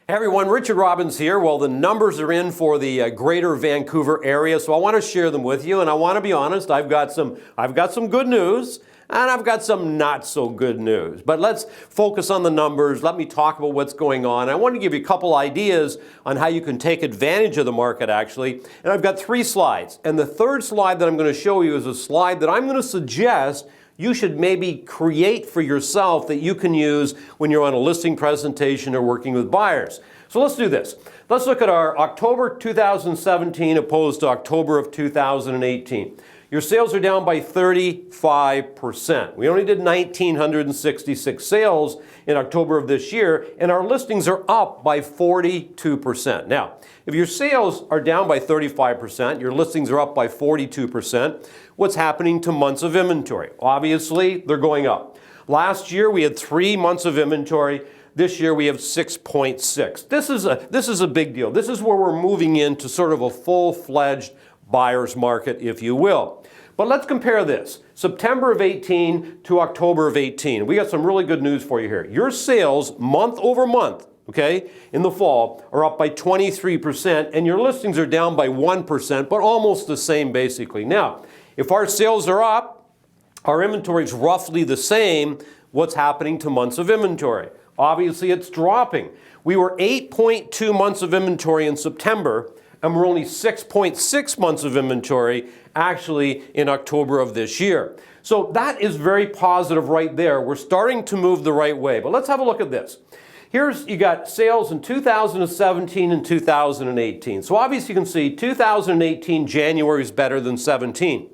Hey everyone, Richard Robbins here. Well, the numbers are in for the greater Vancouver area, so I want to share them with you. And I want to be honest, I've got some good news and I've got some not so good news. But let's focus on the numbers. Let me talk about what's going on. I want to give you a couple ideas on how you can take advantage of the market actually. And I've got 3 slides. And the third slide that I'm going to show you is a slide that I'm going to suggest you should maybe create for yourself that you can use when you're on a listing presentation or working with buyers. So let's do this. Let's look at our October 2017 opposed to October of 2018. Your sales are down by 35%. We only did 1,966 sales in October of this year, and our listings are up by 42%. Now, if your sales are down by 35%, your listings are up by 42%, what's happening to months of inventory? Obviously, they're going up. Last year, we had 3 months of inventory. This year, we have 6.6. This is a big deal. This is where we're moving into sort of a full-fledged buyer's market, if you will. But let's compare this, September of 18 to October of 18. We got some really good news for you here. Your sales, month over month, okay, in the fall, are up by 23%, and your listings are down by 1%, but almost the same basically. Now, if our sales are up, our inventory is roughly the same, what's happening to months of inventory? Obviously, it's dropping. We were 8.2 months of inventory in September, and we're only 6.6 months of inventory actually in October of this year. So that is very positive right there. We're starting to move the right way. But let's have a look at this. Here's, you got sales in 2017 and 2018. So obviously you can see 2018 January is better than 17.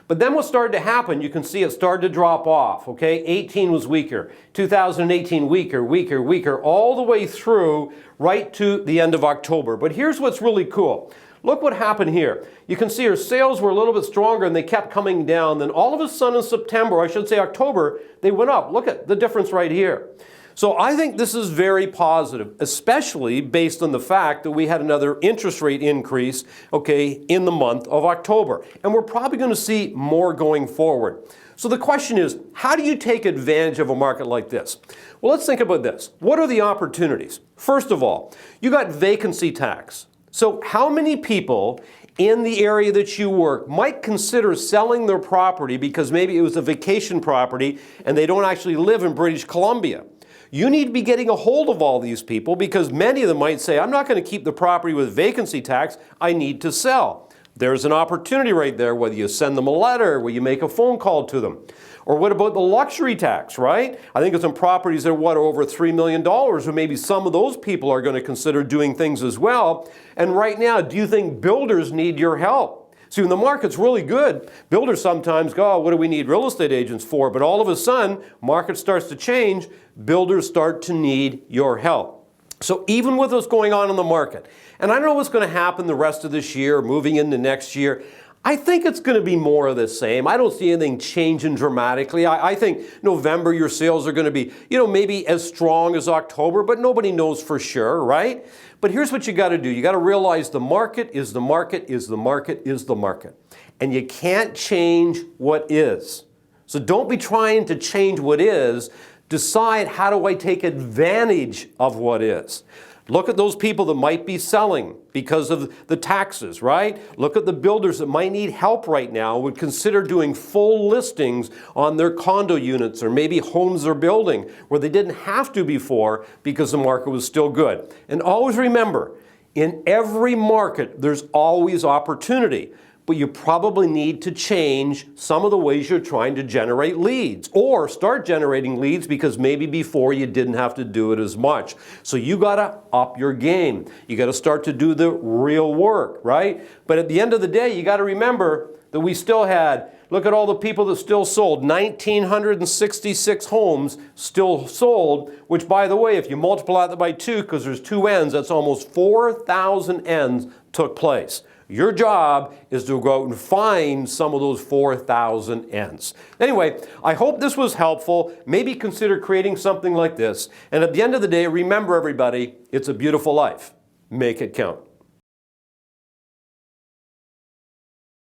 But then what started to happen, you can see it started to drop off, okay? 18 was weaker, 2018 weaker, weaker, weaker, all the way through right to the end of October. But here's what's really cool. Look what happened here. You can see our sales were a little bit stronger and they kept coming down. Then all of a sudden in September, or I should say October, they went up. Look at the difference right here. So I think this is very positive, especially based on the fact that we had another interest rate increase, okay, in the month of October. And we're probably going to see more going forward. So the question is, how do you take advantage of a market like this? Well, let's think about this. What are the opportunities? First of all, you got vacancy tax. So how many people in the area that you work might consider selling their property because maybe it was a vacation property and they don't actually live in British Columbia? You need to be getting a hold of all these people because many of them might say, I'm not going to keep the property with vacancy tax, I need to sell. There's an opportunity right there, whether you send them a letter, whether you make a phone call to them. Or what about the luxury tax, right? I think it's some properties that are over $3 million, or maybe some of those people are going to consider doing things as well. And right now, do you think builders need your help? See, when the market's really good, builders sometimes go, oh, what do we need real estate agents for? But all of a sudden, market starts to change, builders start to need your help. So even with what's going on in the market, and I don't know what's going to happen the rest of this year, moving into next year, I think it's going to be more of the same. I don't see anything changing dramatically. I think November your sales are going to be, maybe as strong as October, but nobody knows for sure, right? But here's what you got to do. You got to realize the market is the market is the market is the market. And you can't change what is. So don't be trying to change what is. Decide, how do I take advantage of what is? Look at those people that might be selling because of the taxes, right? Look at the builders that might need help right now, would consider doing full listings on their condo units or maybe homes they're building where they didn't have to before because the market was still good. And always remember, in every market, there's always opportunity. But you probably need to change some of the ways you're trying to generate leads or start generating leads because maybe before you didn't have to do it as much. So you got to up your game. You got to start to do the real work, right? But at the end of the day, you got to remember that we still had, look at all the people that still sold, 1,966 homes still sold, which by the way, if you multiply that by 2, because there's 2 ends, that's almost 4,000 ends took place. Your job is to go out and find some of those 4,000 ends. Anyway, I hope this was helpful. Maybe consider creating something like this. And at the end of the day, remember everybody, it's a beautiful life. Make it count.